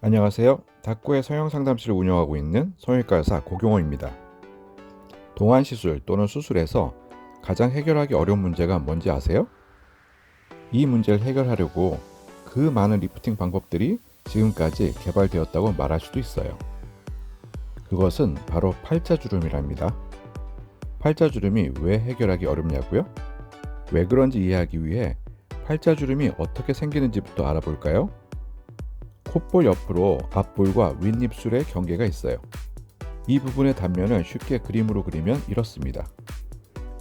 안녕하세요. 닥고의 성형상담실을 운영하고 있는 성형외과 의사 고경호입니다. 동안시술 또는 수술에서 가장 해결하기 어려운 문제가 뭔지 아세요? 이 문제를 해결하려고 그 많은 리프팅 방법들이 지금까지 개발되었다고 말할 수도 있어요. 그것은 바로 팔자주름이랍니다. 팔자주름이 왜 해결하기 어렵냐고요? 왜 그런지 이해하기 위해 팔자주름이 어떻게 생기는지부터 알아볼까요? 콧볼 옆으로 앞볼과 윗입술의 경계가 있어요. 이 부분의 단면을 쉽게 그림으로 그리면 이렇습니다.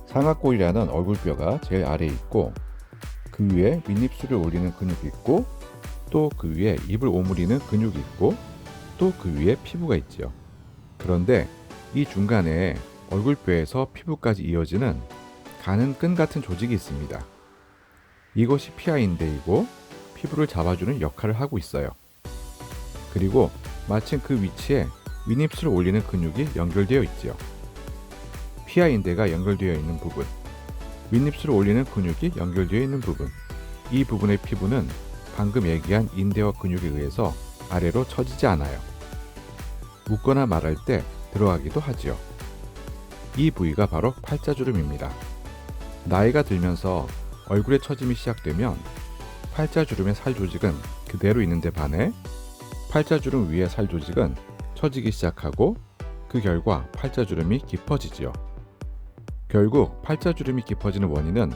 상악골이라는 얼굴뼈가 제일 아래에 있고 그 위에 윗입술을 올리는 근육이 있고 또 그 위에 입을 오므리는 근육이 있고 또 그 위에 피부가 있지요. 그런데 이 중간에 얼굴뼈에서 피부까지 이어지는 가는 끈 같은 조직이 있습니다. 이것이 피하인대이고 피부를 잡아주는 역할을 하고 있어요. 그리고 마침 그 위치에 윗입술을 올리는 근육이 연결되어 있지요. 피하인대가 연결되어 있는 부분, 윗입술을 올리는 근육이 연결되어 있는 부분, 이 부분의 피부는 방금 얘기한 인대와 근육에 의해서 아래로 처지지 않아요. 웃거나 말할 때 들어가기도 하지요. 이 부위가 바로 팔자주름입니다. 나이가 들면서 얼굴에 처짐이 시작되면 팔자주름의 살 조직은 그대로 있는데 반해 팔자주름 위의 살 조직은 처지기 시작하고 그 결과 팔자주름이 깊어지지요. 결국 팔자주름이 깊어지는 원인은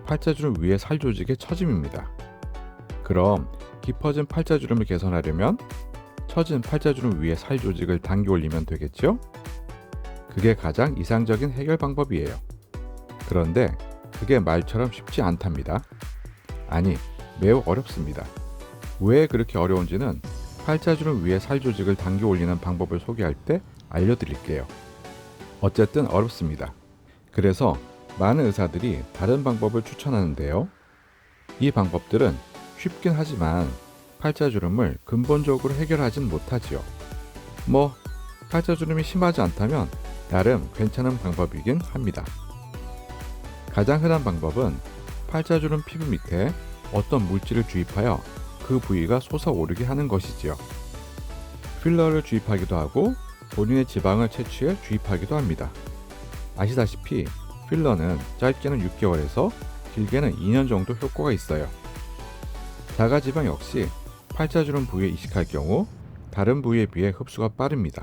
팔자주름 위의 살 조직의 처짐입니다. 그럼 깊어진 팔자주름을 개선하려면 처진 팔자주름 위의 살 조직을 당겨 올리면 되겠죠? 그게 가장 이상적인 해결 방법이에요. 그런데 그게 말처럼 쉽지 않답니다. 아니, 매우 어렵습니다. 왜 그렇게 어려운지는 팔자주름 위에 살 조직을 당겨 올리는 방법을 소개할 때 알려드릴게요. 어쨌든 어렵습니다. 그래서 많은 의사들이 다른 방법을 추천하는데요. 이 방법들은 쉽긴 하지만 팔자주름을 근본적으로 해결하진 못하지요. 팔자주름이 심하지 않다면 나름 괜찮은 방법이긴 합니다. 가장 흔한 방법은 팔자주름 피부 밑에 어떤 물질을 주입하여 그 부위가 솟아오르게 하는 것이지요. 필러를 주입하기도 하고 본인의 지방을 채취해 주입하기도 합니다. 아시다시피 필러는 짧게는 6개월에서 길게는 2년 정도 효과가 있어요. 자가지방 역시 팔자주름 부위에 이식할 경우 다른 부위에 비해 흡수가 빠릅니다.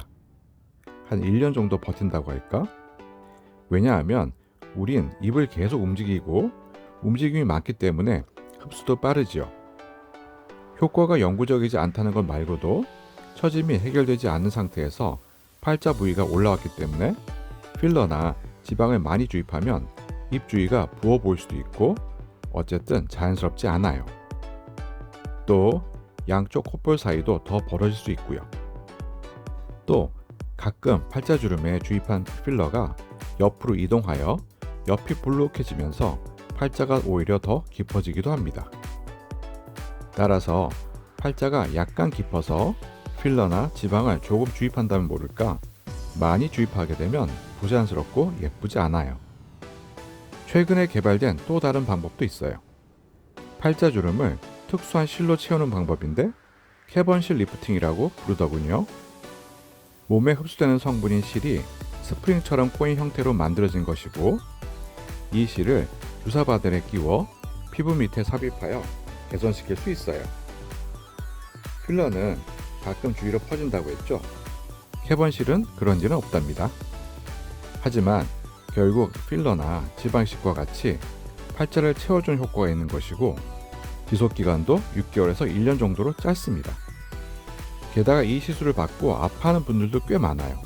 한 1년 정도 버틴다고 할까? 왜냐하면 우린 입을 계속 움직이고 움직임이 많기 때문에 흡수도 빠르지요. 효과가 영구적이지 않다는 것 말고도 처짐이 해결되지 않는 상태에서 팔자 부위가 올라왔기 때문에 필러나 지방을 많이 주입하면 입 주위가 부어 보일 수도 있고 어쨌든 자연스럽지 않아요. 또 양쪽 콧볼 사이도 더 벌어질 수 있고요. 또 가끔 팔자주름에 주입한 필러가 옆으로 이동하여 옆이 볼록해지면서 팔자가 오히려 더 깊어지기도 합니다. 따라서 팔자가 약간 깊어서 필러나 지방을 조금 주입한다면 모를까 많이 주입하게 되면 부자연스럽고 예쁘지 않아요. 최근에 개발된 또 다른 방법도 있어요. 팔자주름을 특수한 실로 채우는 방법인데 캐번실 리프팅이라고 부르더군요. 몸에 흡수되는 성분인 실이 스프링처럼 꼬인 형태로 만들어진 것이고 이 실을 주사바늘에 끼워 피부 밑에 삽입하여 개선시킬 수 있어요. 필러는 가끔 주위로 퍼진다고 했죠. 캐번실은 그런 일은 없답니다. 하지만 결국 필러나 지방식과 같이 팔자를 채워준 효과가 있는 것이고 지속기간도 6개월에서 1년 정도로 짧습니다. 게다가 이 시술을 받고 아파하는 분들도 꽤 많아요.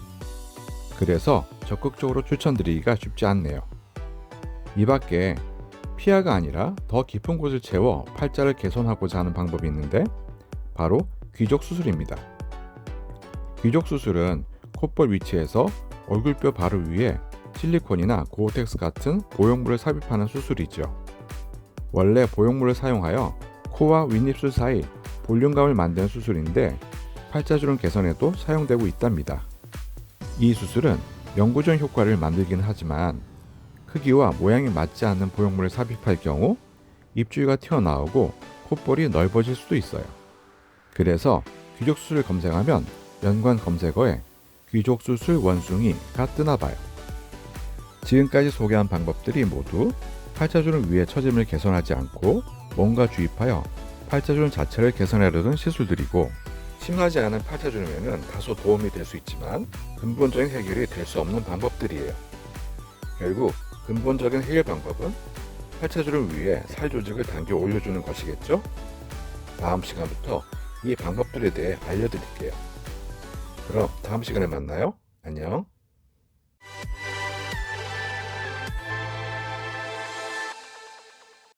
그래서 적극적으로 추천드리기가 쉽지 않네요. 이 밖에 피하가 아니라 더 깊은 곳을 채워 팔자를 개선하고자 하는 방법이 있는데 바로 귀족 수술입니다. 귀족 수술은 콧볼 위치에서 얼굴뼈 바로 위에 실리콘이나 고어텍스 같은 보형물을 삽입하는 수술이죠. 원래 보형물을 사용하여 코와 윗입술 사이 볼륨감을 만드는 수술인데 팔자주름 개선에도 사용되고 있답니다. 이 수술은 영구적 효과를 만들긴 하지만 크기와 모양이 맞지 않는 보형물을 삽입할 경우 입주위가 튀어나오고 콧볼이 넓어질 수도 있어요. 그래서 귀족수술 검색하면 연관 검색어에 귀족수술 원숭이가 뜨나봐요. 지금까지 소개한 방법들이 모두 팔자주름 위의 처짐을 개선하지 않고 뭔가 주입하여 팔자주름 자체를 개선하려는 시술들이고, 심하지 않은 팔자주름에는 다소 도움이 될 수 있지만 근본적인 해결이 될 수 없는 방법들이에요. 결국 근본적인 해결 방법은 팔자주름 위에 살 조직을 당겨 올려주는 것이겠죠? 다음 시간부터 이 방법들에 대해 알려드릴게요. 그럼 다음 시간에 만나요. 안녕.